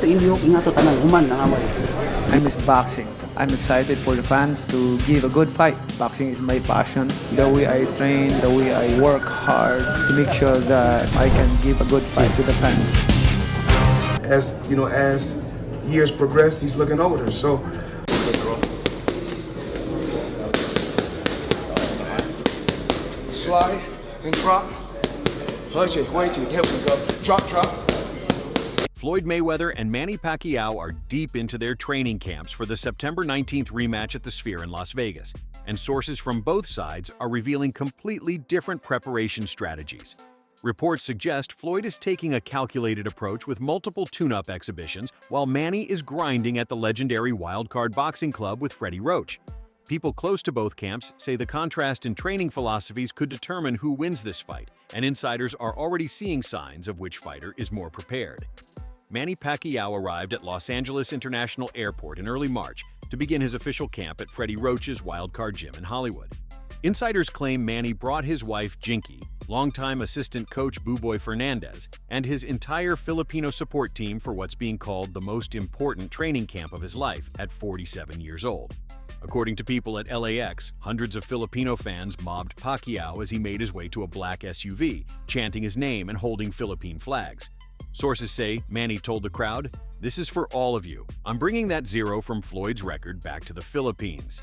to Indio, ingat to tanan, human ang amay. I miss boxing. I'm excited for the fans to give a good fight. Boxing is my passion. The way I train, the way I work hard to make sure that I can give a good fight to the fans. As you know, as years progress, he's looking older. So slide and drop. Punch it, here we go. Drop, drop. Floyd Mayweather and Manny Pacquiao are deep into their training camps for the September 19th rematch at the Sphere in Las Vegas, and sources from both sides are revealing completely different preparation strategies. Reports suggest Floyd is taking a calculated approach with multiple tune-up exhibitions, while Manny is grinding at the legendary Wildcard Boxing Club with Freddie Roach. People close to both camps say the contrast in training philosophies could determine who wins this fight, and insiders are already seeing signs of which fighter is more prepared. Manny Pacquiao arrived at Los Angeles International Airport in early March to begin his official camp at Freddie Roach's Wildcard Gym in Hollywood. Insiders claim Manny brought his wife Jinky, longtime assistant coach Buboy Fernandez, and his entire Filipino support team for what's being called the most important training camp of his life at 47 years old. According to people at LAX, hundreds of Filipino fans mobbed Pacquiao as he made his way to a black SUV, chanting his name and holding Philippine flags. Sources say Manny told the crowd, "This is for all of you. I'm bringing that zero from Floyd's record back to the Philippines."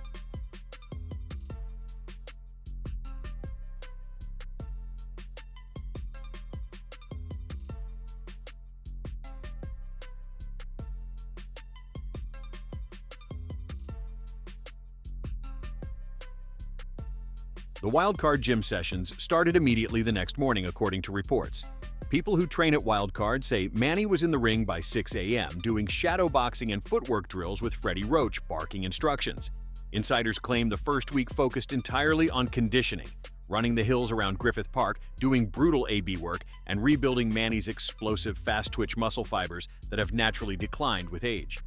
The Wildcard gym sessions started immediately the next morning, according to reports. People who train at Wildcard say Manny was in the ring by 6 a.m. doing shadow boxing and footwork drills with Freddie Roach barking instructions. Insiders claim the first week focused entirely on conditioning, running the hills around Griffith Park, doing brutal AB work, and rebuilding Manny's explosive, fast-twitch muscle fibers that have naturally declined with age.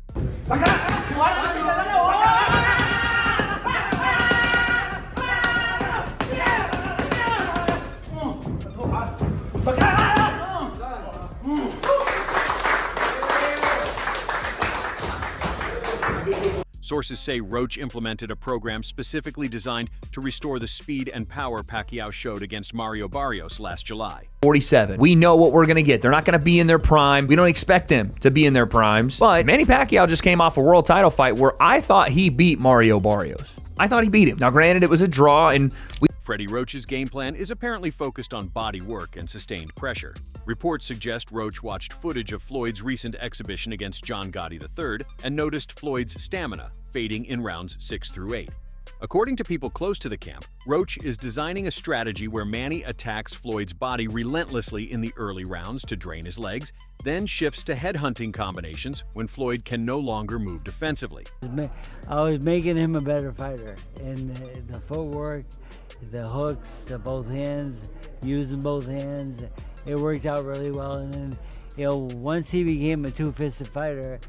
Sources say Roach implemented a program specifically designed to restore the speed and power Pacquiao showed against Mario Barrios last July. 47. We know what we're going to get. They're not going to be in their prime. We don't expect them to be in their primes. But Manny Pacquiao just came off a world title fight where I thought he beat Mario Barrios. I thought he beat him. Now, granted, it was a draw, and Freddie Roach's game plan is apparently focused on body work and sustained pressure. Reports suggest Roach watched footage of Floyd's recent exhibition against John Gotti III and noticed Floyd's stamina fading in rounds 6 through 8. According to people close to the camp, Roach is designing a strategy where Manny attacks Floyd's body relentlessly in the early rounds to drain his legs, then shifts to headhunting combinations when Floyd can no longer move defensively. I was making him a better fighter, and the footwork, the hooks to both hands, using both hands, it worked out really well. And then, once he became a two-fisted fighter,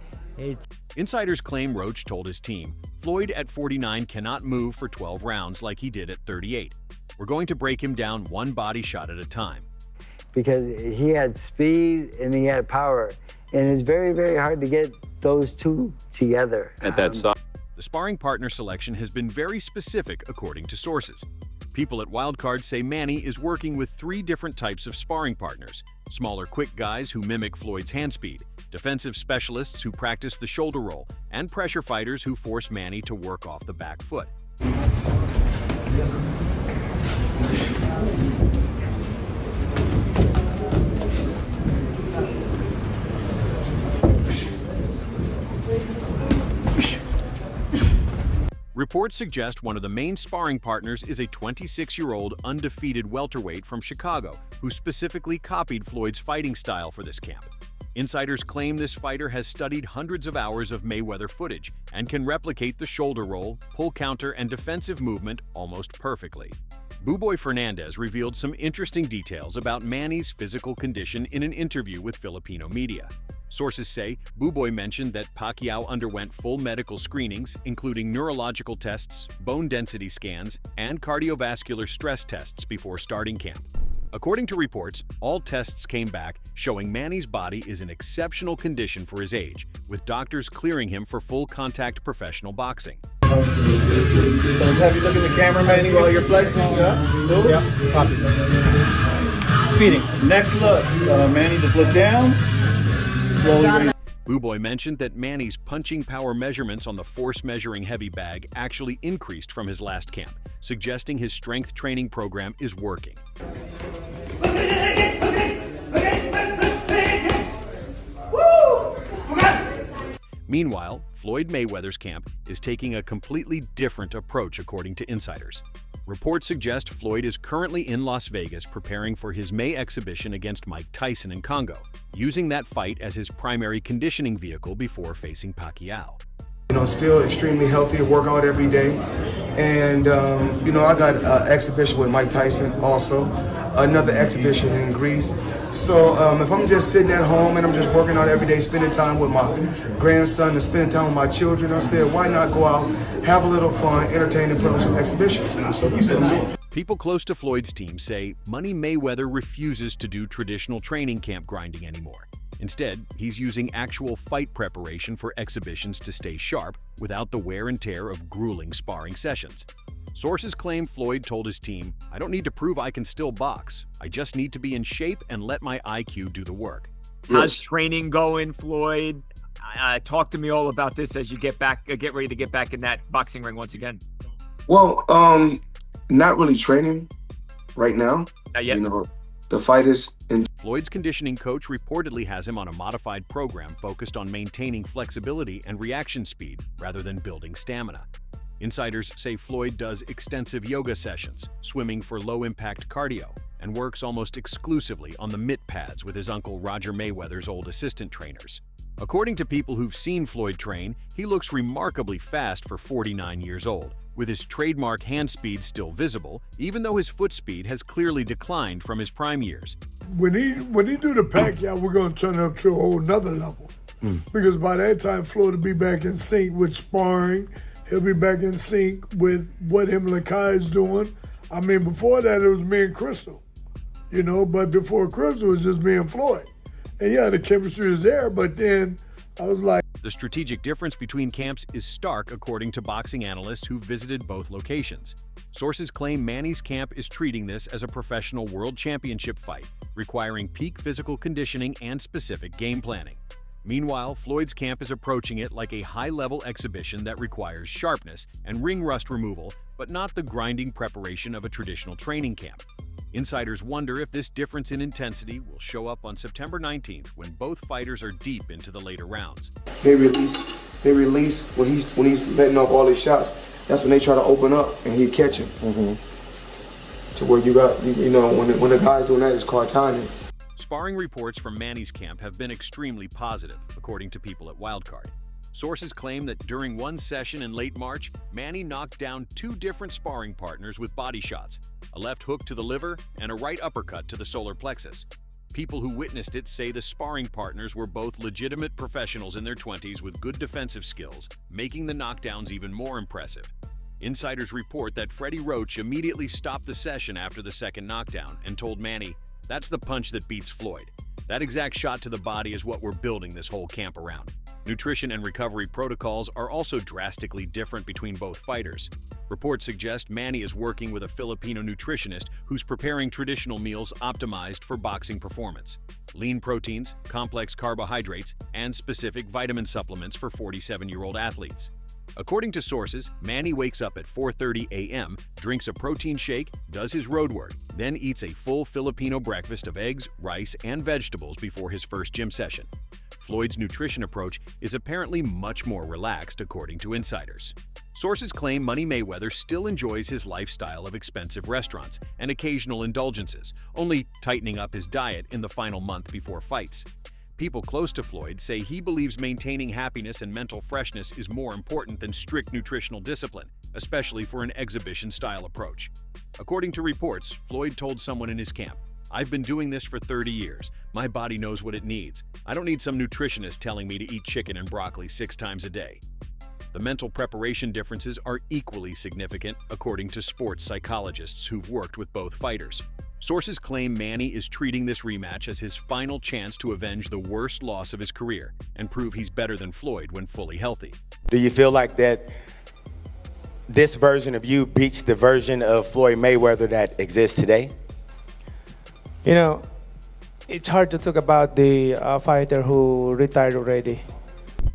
Insiders claim Roach told his team, "Floyd at 49 cannot move for 12 rounds like he did at 38. We're going to break him down one body shot at a time." because he had speed and he had power, and it's very, very hard to get those two together. At that size. The sparring partner selection has been very specific, according to sources. People at Wildcard say Manny is working with 3 different types of sparring partners: smaller, quick guys who mimic Floyd's hand speed, defensive specialists who practice the shoulder roll, and pressure fighters who force Manny to work off the back foot. Reports suggest one of the main sparring partners is a 26-year-old undefeated welterweight from Chicago who specifically copied Floyd's fighting style for this camp. Insiders claim this fighter has studied hundreds of hours of Mayweather footage and can replicate the shoulder roll, pull counter, and defensive movement almost perfectly. Buboy Fernandez revealed some interesting details about Manny's physical condition in an interview with Filipino media. Sources say Buboy mentioned that Pacquiao underwent full medical screenings, including neurological tests, bone density scans, and cardiovascular stress tests before starting camp. According to reports, all tests came back showing Manny's body is in exceptional condition for his age, with doctors clearing him for full contact professional boxing. So let's have you look at the camera, Manny, while you're flexing. Yeah, Copy. Speeding. Next look, Manny, just look down. Slowly raise. Boo Boy mentioned that Manny's punching power measurements on the force measuring heavy bag actually increased from his last camp, suggesting his strength training program is working. Meanwhile, Floyd Mayweather's camp is taking a completely different approach according to insiders. Reports suggest Floyd is currently in Las Vegas preparing for his May exhibition against Mike Tyson in Congo, using that fight as his primary conditioning vehicle before facing Pacquiao. You know, still extremely healthy, work out every day. And, you know, I got an exhibition with Mike Tyson also, another exhibition in Greece. So if I'm just sitting at home and I'm just working out every day, spending time with my grandson and spending time with my children, I said, why not go out, have a little fun, entertain, and put on some exhibitions? So that's what I'm doing. People close to Floyd's team say Money Mayweather refuses to do traditional training camp grinding anymore. Instead, he's using actual fight preparation for exhibitions to stay sharp without the wear and tear of grueling sparring sessions. Sources claim Floyd told his team, "I don't need to prove I can still box. I just need to be in shape and let my IQ do the work." How's training going, Floyd? Talk to me all about this as you get ready to get back in that boxing ring once again. Well, not really training right now. Not yet. You know, the fight is in. Floyd's conditioning coach reportedly has him on a modified program focused on maintaining flexibility and reaction speed rather than building stamina. Insiders say Floyd does extensive yoga sessions, swimming for low-impact cardio, and works almost exclusively on the mitt pads with his uncle Roger Mayweather's old assistant trainers. According to people who've seen Floyd train, he looks remarkably fast for 49 years old, with his trademark hand speed still visible, even though his foot speed has clearly declined from his prime years. When he do the Pacquiao, we're going to turn it up to a whole nother level. Because by that time, Floyd will be back in sync with sparring. He'll be back in sync with what him and Lakai is doing. I mean, before that, it was me and Crystal, you know, but before Crystal, it was just me and Floyd. And yeah, the chemistry is there, but then I was like... The strategic difference between camps is stark, according to boxing analysts who visited both locations. Sources claim Manny's camp is treating this as a professional world championship fight, requiring peak physical conditioning and specific game planning. Meanwhile, Floyd's camp is approaching it like a high-level exhibition that requires sharpness and ring rust removal, but not the grinding preparation of a traditional training camp. Insiders wonder if this difference in intensity will show up on September 19th when both fighters are deep into the later rounds. They release when he's letting off all his shots. That's when they try to open up and he catch him. To where you got, you know, when the guy's doing that, it's called timing. Sparring reports from Manny's camp have been extremely positive, according to people at Wildcard. Sources claim that during one session in late March, Manny knocked down 2 different sparring partners with body shots, a left hook to the liver and a right uppercut to the solar plexus. People who witnessed it say the sparring partners were both legitimate professionals in their 20s with good defensive skills, making the knockdowns even more impressive. Insiders report that Freddie Roach immediately stopped the session after the second knockdown and told Manny, "That's the punch that beats Floyd. That exact shot to the body is what we're building this whole camp around." Nutrition and recovery protocols are also drastically different between both fighters. Reports suggest Manny is working with a Filipino nutritionist who's preparing traditional meals optimized for boxing performance. Lean proteins, complex carbohydrates, and specific vitamin supplements for 47-year-old athletes. According to sources, Manny wakes up at 4:30 a.m., drinks a protein shake, does his road work, then eats a full Filipino breakfast of eggs, rice, and vegetables before his first gym session. Floyd's nutrition approach is apparently much more relaxed, according to insiders. Sources claim Money Mayweather still enjoys his lifestyle of expensive restaurants and occasional indulgences, only tightening up his diet in the final month before fights. People close to Floyd say he believes maintaining happiness and mental freshness is more important than strict nutritional discipline, especially for an exhibition-style approach. According to reports, Floyd told someone in his camp, "I've been doing this for 30 years. My body knows what it needs. I don't need some nutritionist telling me to eat chicken and broccoli 6 times a day." The mental preparation differences are equally significant, according to sports psychologists who've worked with both fighters. Sources claim Manny is treating this rematch as his final chance to avenge the worst loss of his career and prove he's better than Floyd when fully healthy. Do you feel like that this version of you beats the version of Floyd Mayweather that exists today? You know, it's hard to talk about the fighter who retired already.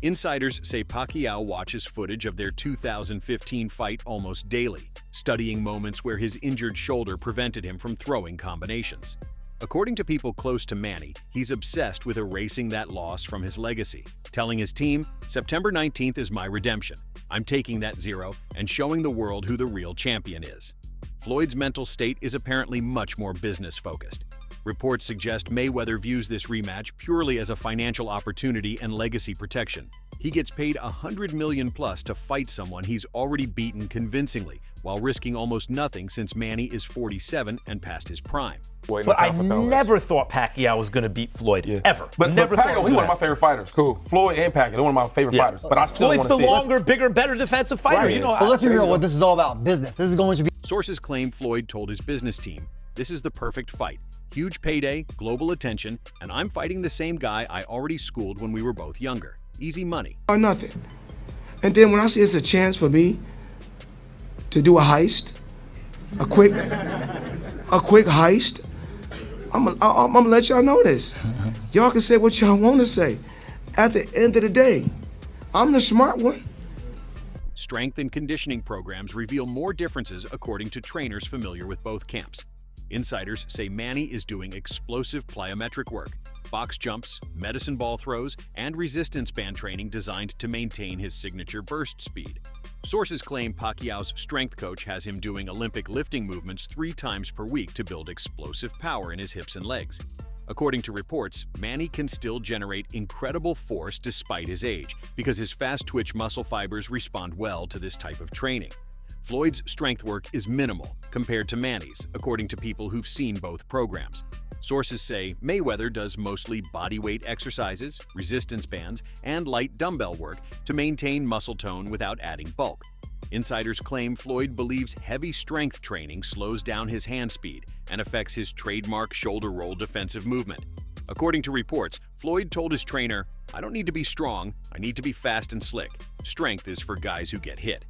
Insiders say Pacquiao watches footage of their 2015 fight almost daily, studying moments where his injured shoulder prevented him from throwing combinations. According to people close to Manny, he's obsessed with erasing that loss from his legacy, telling his team, "September 19th is my redemption. I'm taking that 0 and showing the world who the real champion is." Floyd's mental state is apparently much more business-focused. Reports suggest Mayweather views this rematch purely as a financial opportunity and legacy protection. He gets paid $100 million plus to fight someone he's already beaten convincingly, while risking almost nothing since Manny is 47 and past his prime. But I never thought Pacquiao was going to beat Floyd, ever. But never Pacquiao, thought he's one of my favorite fighters. Cool. Floyd and Pacquiao, they're one of my favorite fighters. But I still want Floyd's to the see longer, bigger, better defensive fighter. Right. You know, Well, let's be real. What this is all about, business. This is going to be. Sources claim Floyd told his business team, "This is the perfect fight. Huge payday, global attention, and I'm fighting the same guy I already schooled when we were both younger. Easy money." Or nothing. And then when I see it's a chance for me to do a heist, a quick heist, I'm gonna let y'all know this. Y'all can say what y'all want to say. At the end of the day, I'm the smart one. Strength and conditioning programs reveal more differences according to trainers familiar with both camps. Insiders say Manny is doing explosive plyometric work, box jumps, medicine ball throws, and resistance band training designed to maintain his signature burst speed. Sources claim Pacquiao's strength coach has him doing Olympic lifting movements 3 times per week to build explosive power in his hips and legs. According to reports, Manny can still generate incredible force despite his age because his fast-twitch muscle fibers respond well to this type of training. Floyd's strength work is minimal compared to Manny's, according to people who've seen both programs. Sources say Mayweather does mostly bodyweight exercises, resistance bands, and light dumbbell work to maintain muscle tone without adding bulk. Insiders claim Floyd believes heavy strength training slows down his hand speed and affects his trademark shoulder roll defensive movement. According to reports, Floyd told his trainer, "I don't need to be strong, I need to be fast and slick. Strength is for guys who get hit."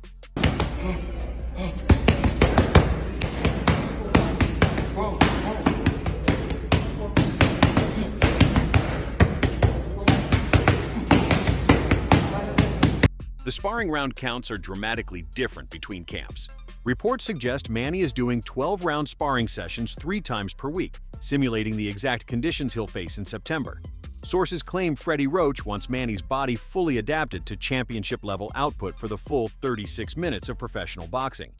The sparring round counts are dramatically different between camps. Reports suggest Manny is doing 12-round sparring sessions 3 times per week, simulating the exact conditions he'll face in September. Sources claim Freddie Roach wants Manny's body fully adapted to championship-level output for the full 36 minutes of professional boxing.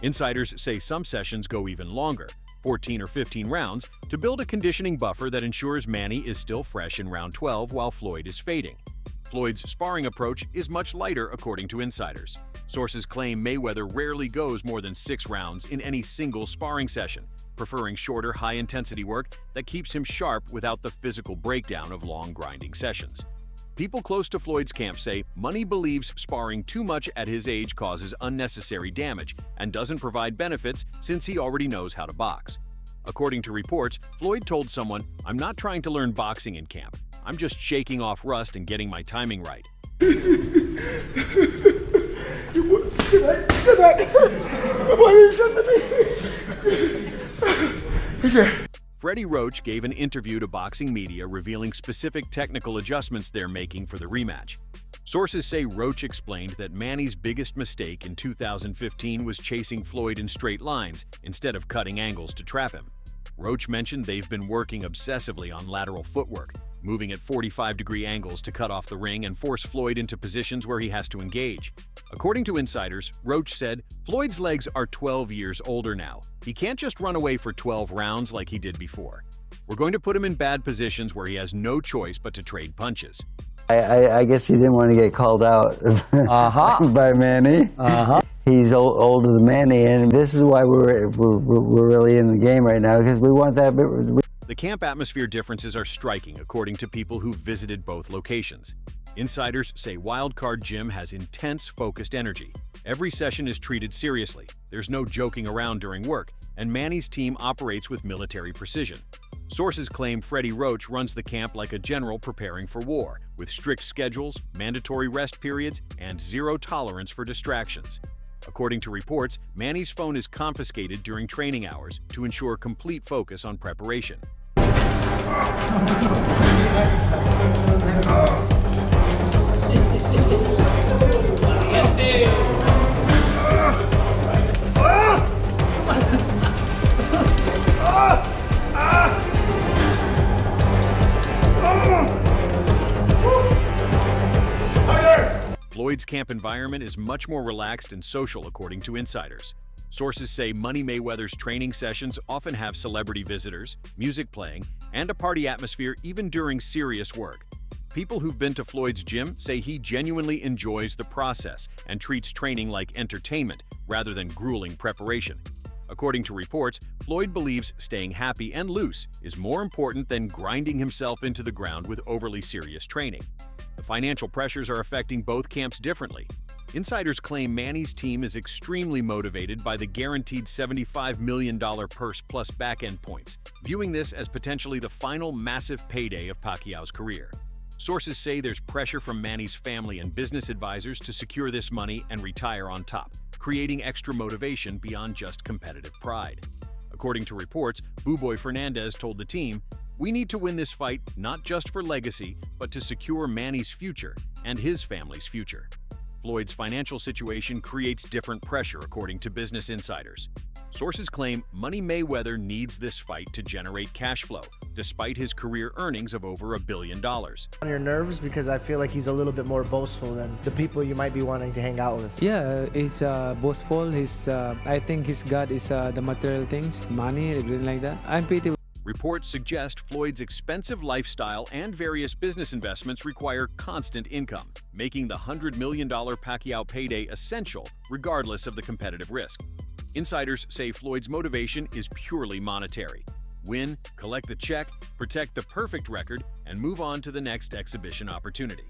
Insiders say some sessions go even longer, 14 or 15 rounds, to build a conditioning buffer that ensures Manny is still fresh in round 12 while Floyd is fading. Floyd's sparring approach is much lighter, according to insiders. Sources claim Mayweather rarely goes more than 6 rounds in any single sparring session, preferring shorter, high-intensity work that keeps him sharp without the physical breakdown of long, grinding sessions. People close to Floyd's camp say Money believes sparring too much at his age causes unnecessary damage and doesn't provide benefits since he already knows how to box. According to reports, Floyd told someone, "I'm not trying to learn boxing in camp. I'm just shaking off rust and getting my timing right." Freddie Roach gave an interview to boxing media revealing specific technical adjustments they're making for the rematch. Sources say Roach explained that Manny's biggest mistake in 2015 was chasing Floyd in straight lines instead of cutting angles to trap him. Roach mentioned they've been working obsessively on lateral footwork, moving at 45-degree angles to cut off the ring and force Floyd into positions where he has to engage. According to insiders, Roach said, "Floyd's legs are 12 years older now. He can't just run away for 12 rounds like he did before. We're going to put him in bad positions where he has no choice but to trade punches." I guess he didn't want to get called out by Manny. He's older than Manny, and this is why we're really in the game right now, because we want that. The camp atmosphere differences are striking, according to people who visited both locations. Insiders say Wildcard Gym has intense, focused energy. Every session is treated seriously, there's no joking around during work, and Manny's team operates with military precision. Sources claim Freddie Roach runs the camp like a general preparing for war, with strict schedules, mandatory rest periods, and zero tolerance for distractions. According to reports, Manny's phone is confiscated during training hours to ensure complete focus on preparation. Floyd's camp environment is much more relaxed and social, according to insiders. Sources say Money Mayweather's training sessions often have celebrity visitors, music playing, and a party atmosphere even during serious work. People who've been to Floyd's gym say he genuinely enjoys the process and treats training like entertainment rather than grueling preparation. According to reports, Floyd believes staying happy and loose is more important than grinding himself into the ground with overly serious training. The financial pressures are affecting both camps differently. Insiders claim Manny's team is extremely motivated by the guaranteed $75 million purse plus back-end points, viewing this as potentially the final massive payday of Pacquiao's career. Sources say there's pressure from Manny's family and business advisors to secure this money and retire on top, creating extra motivation beyond just competitive pride. According to reports, Buboy Fernandez told the team, "We need to win this fight not just for legacy, but to secure Manny's future and his family's future." Floyd's financial situation creates different pressure, according to business insiders. Sources claim Money Mayweather needs this fight to generate cash flow, despite his career earnings of over $1 billion. On your nerves because I feel like he's a little bit more boastful than the people you might be wanting to hang out with. Yeah, he's boastful. I think his god is the material things, money, everything like that. I'm pretty. Reports suggest Floyd's expensive lifestyle and various business investments require constant income, making the $100 million Pacquiao payday essential regardless of the competitive risk. Insiders say Floyd's motivation is purely monetary. Win, collect the check, protect the perfect record, and move on to the next exhibition opportunity.